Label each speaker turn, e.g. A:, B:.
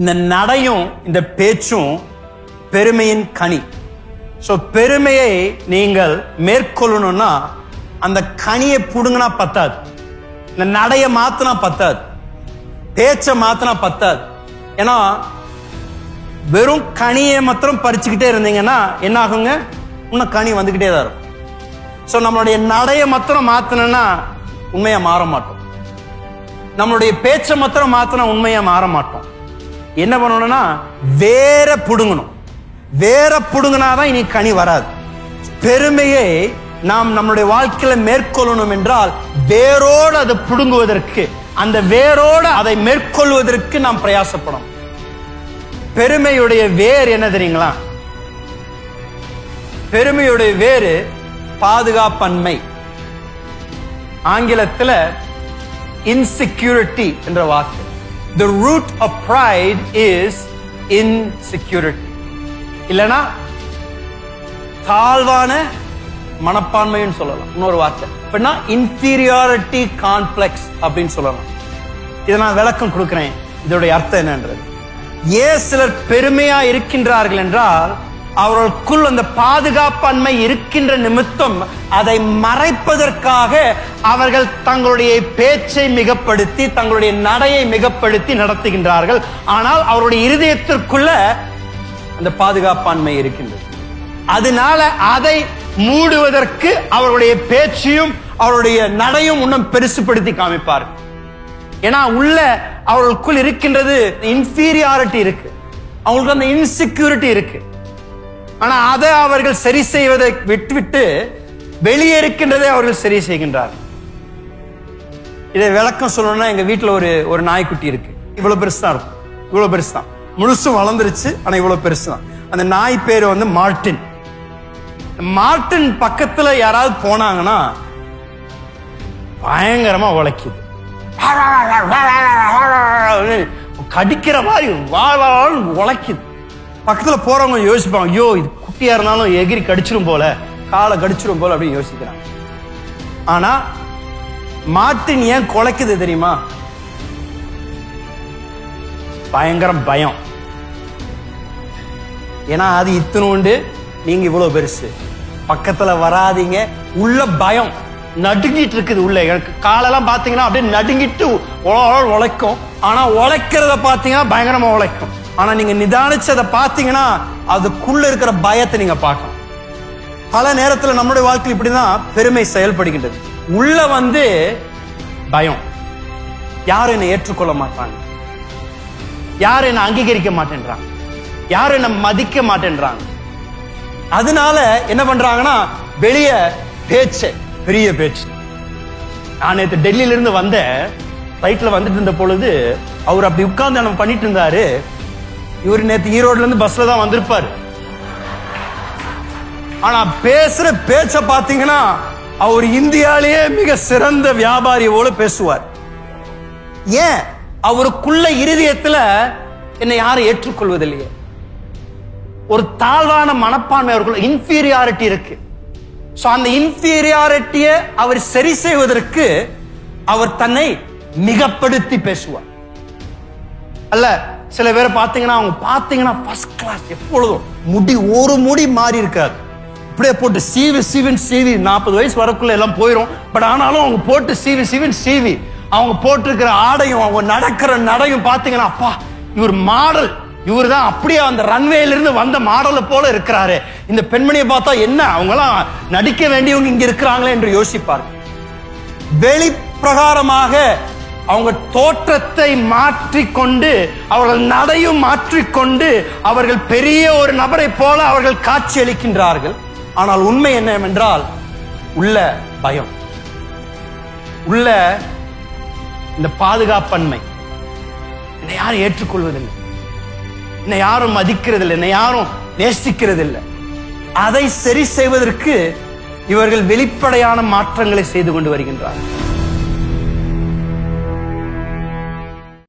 A: இந்த நடையும் இந்த பேச்சும் பெருமையின் கனி. சோ பெருமையை நீங்கள் மேற்கொள்ளணும்னா அந்த கனியை புடுங்கினா பத்தாது, இந்த நடைய மாத்தினா பத்தாது, பேச்ச மாத்தினா பத்தாது. ஏன்னா வெறும் கனியை மாத்திரம் பறிச்சுக்கிட்டே இருந்தீங்கன்னா என்ன ஆகுங்க? இன்னும் கனி வந்துகிட்டே தான் இருக்கும். சோ நம்மளுடைய நடைய மாத்திரம் மாத்தினா உண்மையா மாற மாட்டோம். நம்மளுடைய பேச்ச மாத்திரம் மாத்தினா உண்மையா மாற மாட்டோம். என்ன பண்ணணும்னா வேற புடுங்கணும். வேற புடுங்கினாதான் இனி கனி வராது. பெருமையை நாம் நம்மளுடைய வாழ்க்கையில மேற்கொள்ளணும் என்றால் வேரோடு அதை புடுங்குவதற்கு, அந்த வேரோடு அதை மேற்கொள்வதற்கு நாம் பிரயாசப்படும். பெருமையுடைய வேர் என்ன தெரியுங்களா? பெருமையுடைய வேறு பாதுகாப்பன்மை. ஆங்கிலத்தில் insecurity என்ற வார்த்தை. The root of pride is insecurity. இல்லனா தாழ்வான மனப்பான்மைன்னு சொல்லலாம். இன்னொரு வார்த்தை அப்படின்னா inferiority complex அப்படின்னு சொல்லலாம். இதை நான் விளக்கம் கொடுக்கிறேன். இதோடைய அர்த்தம் என்னன்றது. ஏன் சிலர் பெருமையா இருக்கின்றார்கள் என்றால் அவர்களுக்குள் அந்த பாதுகாப்பன்மை இருக்கின்ற நிமித்தம் அதை மறைப்பதற்காக அவர்கள் தங்களுடைய பேச்சை மிகப்படுத்தி தங்களுடைய நடையை மிகப்படுத்தி நடத்துகின்றார்கள். ஆனால் அவருடைய இருதயத்திற்குள்ள அந்த பாதுகாப்பான்மை இருக்கின்றது. அதனால அதை மூடுவதற்கு அவருடைய பேச்சையும் அவருடைய நடையும் இன்னும் பெருசுப்படுத்தி காமிப்பார்கள். ஏன்னா உள்ள அவர்களுக்குள் இருக்கின்றது இன்ஃபீரியாரிட்டி இருக்கு, அவங்களுக்கு அந்த இன்செக்யூரிட்டி இருக்கு. ஆனா அதை அவர்கள் சரி செய்வதை விட்டுவிட்டு வெளியே இருக்கின்றதை அவர்கள் சரி செய்கின்றார்கள். இதை விளக்கம் சொல்லணும்னா எங்க வீட்டுல ஒரு நாய்க்குட்டி இருக்கு. இவ்வளவு பெருசு தான் இருக்கும், இவ்வளவு பெருசு தான், முழுசும் வளர்ந்துருச்சு. ஆனா இவ்வளவு பெருசு தான். அந்த நாய் பேரு வந்து மார்டின். மார்டின் பக்கத்துல யாராவது போனாங்கன்னா பயங்கரமா உழைக்குது, கடிக்கிற மாதிரி உழைக்குது. பக்கத்துல போறவங்க யோசிப்பாங்க, ஐயோ இது குட்டியா இருந்தாலும் எகிரி கடிச்சிரும் போல, காலை கடிச்சிரும் போல அப்படின்னு யோசிக்கிறாங்க. ஆனா மார்டின் ஏன் குலைக்குது தெரியுமா? பயங்கர பயம். ஏன்னா அது இத்தனோண்டு, நீங்க இவ்வளவு பெருசு, பக்கத்துல வராதீங்க. உள்ள பயம் நடுங்கிட்டு இருக்குது. உள்ள எனக்கு காலெல்லாம் பாத்தீங்கன்னா அப்படியே நடுங்கிட்டு உழைக்கும். ஆனா உழைக்கிறத பாத்தீங்கன்னா பயங்கரமா உழைக்கும். ஆனா நீங்க நிதானிச்சதை பாத்தீங்கன்னா அதுக்குள்ள இருக்கிற பயத்தை நீங்க பார்க்கணும். பல நேரத்துல நம்முடைய வாழ்க்கையில் இப்படிதான் பெருமை செயல்படுகின்றது. உள்ள வந்து பயம், யாரும் என்னை ஏற்றுக்கொள்ள மாட்டாங்க, யாரும் என்னை அங்கீகரிக்க மாட்டேன்றாங்க, யாரும் என்னை மதிக்க மாட்டேன்றாங்க. அதனால என்ன பண்றாங்கன்னா வெளிய பேச்சு, பெரிய பேச்சு. நான் நேற்று டெல்லியில இருந்து வந்தேன். ஃபிளைட்ல வந்துட்டு இருந்த பொழுது அவர் அப்படி உட்கார்ந்து நம்ம பண்ணிட்டு இருந்தாரு. இவர் நேற்று ஈரோடுல இருந்து பஸ்ல தான் வந்திருப்பாரு. ஆனா பேசுற பேச்ச பாத்தீங்கன்னா அவர் இந்தியாலேயே மிக சிறந்த வியாபாரி போல பேசுவார். ஏன்? அவருக்குள்ள இருதயத்துல என்னை யாரும் ஏற்றுக்கொள்வதில்லையே. ஒரு தாழ்வான மனப்பான்மை, அவருக்குள்ள இன்ஃபீரியாரிட்டி இருக்கு. சோ அந்த இன்ஃபீரியாரிட்டியை அவர் சரி செய்வதற்கு அவர் தன்னை மிகப்படுத்தி பேசுவார். அல்ல சில பேரை பாத்தீங்கன்னா அவங்க பாத்தீங்கன்னா ஃபர்ஸ்ட் கிளாஸ், எப்பொழுதும் முடி ஒரு முடி மாறி இருக்காது, இப்படியே போட்டு சீவி சீவின் சீவி 40 வயசு வரக்குள்ள எல்லாம் போயிடும். பட் ஆனாலும் அவங்க போட்டு சீவி சீவின் சீவி அவங்க போட்டிருக்கிற ஆடையும் அவங்க நடக்கிற நடையும் பாத்தீங்கன்னா அப்பா இவர் மாடல், இவர் தான் அப்படியே அந்த ரன்வேல இருந்து வந்த மாடலை போல இருக்கிறாரு. இந்த பெண்மணியை பார்த்தா என்ன அவங்க எல்லாம் நடிக்க வேண்டியவங்க இங்க இருக்கிறாங்களே என்று யோசிப்பார். வெளிப்பிரகாரமாக அவங்க தோற்றத்தை மாற்றிக்கொண்டு அவர்கள் நடையும் மாற்றிக்கொண்டு அவர்கள் பெரிய ஒரு நபரை போல அவர்கள் காட்சி அளிக்கின்றார்கள். ஆனால் உண்மை என்னவென்றால் உள்ள பயம், உள்ள இந்த பாதுகாப்பன்மை. என்னை யாரும் ஏற்றுக்கொள்வதில்லை, என்னை யாரும் மதிக்கிறதில்லை, என்னை யாரும் நேசிக்கிறதில்லை. அதை சரி செய்வதற்கு இவர்கள் வெளிப்படையான மாற்றங்களை செய்து கொண்டு வருகின்றார்கள்.